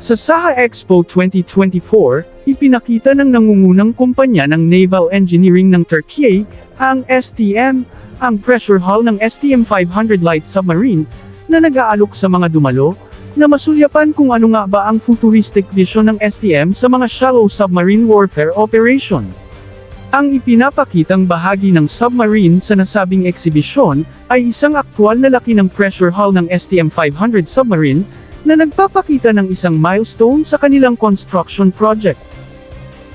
Sa Saha Expo 2024, ipinakita ng nangungunang kumpanya ng naval engineering ng Turkey, ang STM, ang pressure hull ng STM-500 light submarine, na nag-aalok sa mga dumalo, na masulyapan kung ano nga ba ang futuristic vision ng STM sa mga shallow submarine warfare operation. Ang ipinapakitang bahagi ng submarine sa nasabing eksibisyon, ay isang aktwal na laki ng pressure hull ng STM-500 submarine, na nagpapakita ng isang milestone sa kanilang construction project.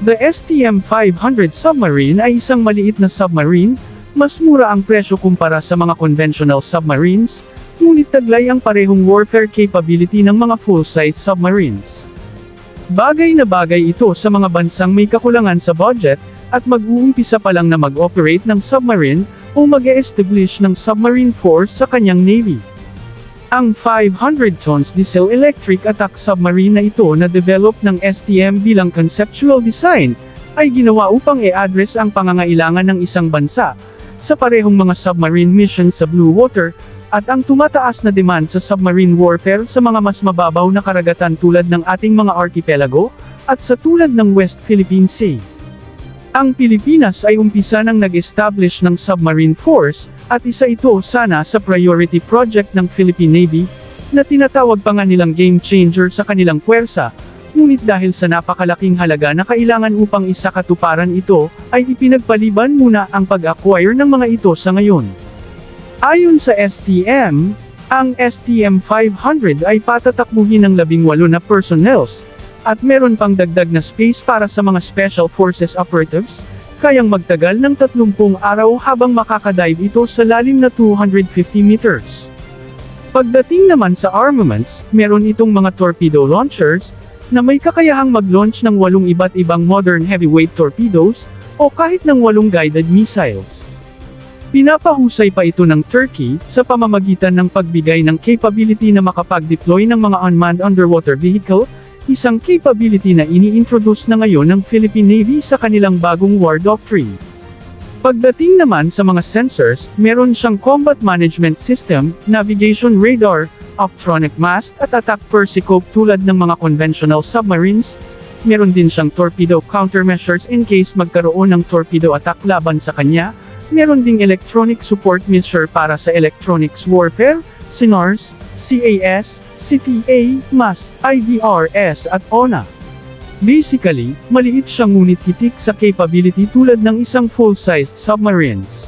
The STM-500 submarine ay isang maliit na submarine, mas mura ang presyo kumpara sa mga conventional submarines, ngunit taglay ang parehong warfare capability ng mga full-size submarines. Bagay na bagay ito sa mga bansang may kakulangan sa budget, at mag-uumpisa pa lang na mag-operate ng submarine, o mag-e-establish ng submarine force sa kanyang navy. Ang 500 tons diesel-electric attack submarine na ito na develop ng STM bilang conceptual design, ay ginawa upang i-address ang pangangailangan ng isang bansa, sa parehong mga submarine mission sa blue water, at ang tumataas na demand sa submarine warfare sa mga mas mababaw na karagatan tulad ng ating mga archipelago, at sa tulad ng West Philippine Sea. Ang Pilipinas ay umpisa nang nag-establish ng submarine force, at isa ito sana sa priority project ng Philippine Navy, na tinatawag pa nga nilang game changer sa kanilang puwersa, ngunit dahil sa napakalaking halaga na kailangan upang isakatuparan ito, ay ipinagpaliban muna ang pag-acquire ng mga ito sa ngayon. Ayon sa STM, ang STM-500 ay patatakbuhin ng 18 na personnels, at meron pang dagdag na space para sa mga Special Forces operatives, kayang magtagal ng 30 araw habang makakadive ito sa lalim na 250 meters. Pagdating naman sa armaments, meron itong mga torpedo launchers, na may kakayahang mag-launch ng 8 iba't ibang modern heavyweight torpedoes, o kahit ng 8 guided missiles. Pinapahusay pa ito ng Turkey, sa pamamagitan ng pagbigay ng capability na makapag-deploy ng mga unmanned underwater vehicle, isang capability na ini-introduce na ngayon ng Philippine Navy sa kanilang bagong war doctrine. Pagdating naman sa mga sensors, meron siyang combat management system, navigation radar, optronic mast at attack periscope tulad ng mga conventional submarines. Meron din siyang torpedo countermeasures in case magkaroon ng torpedo attack laban sa kanya. Meron ding electronic support measure para sa electronics warfare, SINARS, CAS, CTA, MAS, IDRS at ONA. Basically, maliit siya ngunit hitik sa capability tulad ng isang full-sized submarines.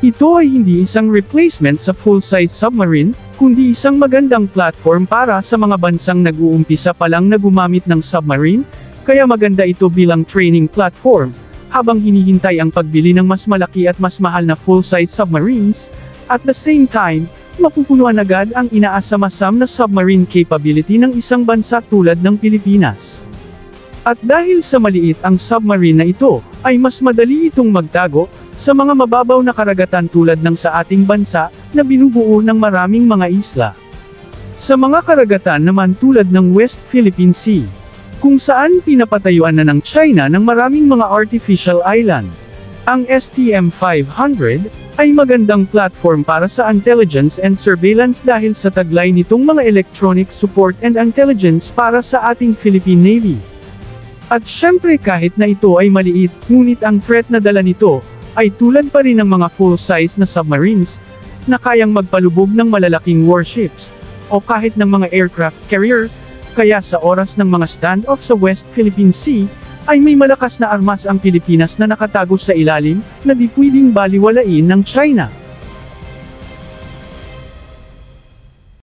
Ito ay hindi isang replacement sa full-size submarine, kundi isang magandang platform para sa mga bansang nag-uumpisa pa lang na gumamit ng submarine, kaya maganda ito bilang training platform, habang hinihintay ang pagbili ng mas malaki at mas mahal na full-size submarines. At the same time, mapupunuan agad ang inaasam-asam na submarine capability ng isang bansa tulad ng Pilipinas. At dahil sa maliit ang submarine na ito, ay mas madali itong magtago, sa mga mababaw na karagatan tulad ng sa ating bansa, na binubuo ng maraming mga isla. Sa mga karagatan naman tulad ng West Philippine Sea, kung saan pinapatayuan na ng China ng maraming mga artificial island. Ang STM-500, ay magandang platform para sa intelligence and surveillance dahil sa taglay nitong mga electronic support and intelligence para sa ating Philippine Navy. At syempre kahit na ito ay maliit, ngunit ang threat na dala nito, ay tulad pa rin ng mga full-size na submarines, na kayang magpalubog ng malalaking warships, o kahit ng mga aircraft carrier, kaya sa oras ng mga standoff sa West Philippine Sea, ay may malakas na armas ang Pilipinas na nakatago sa ilalim, na di pwedeng baliwalain ng China.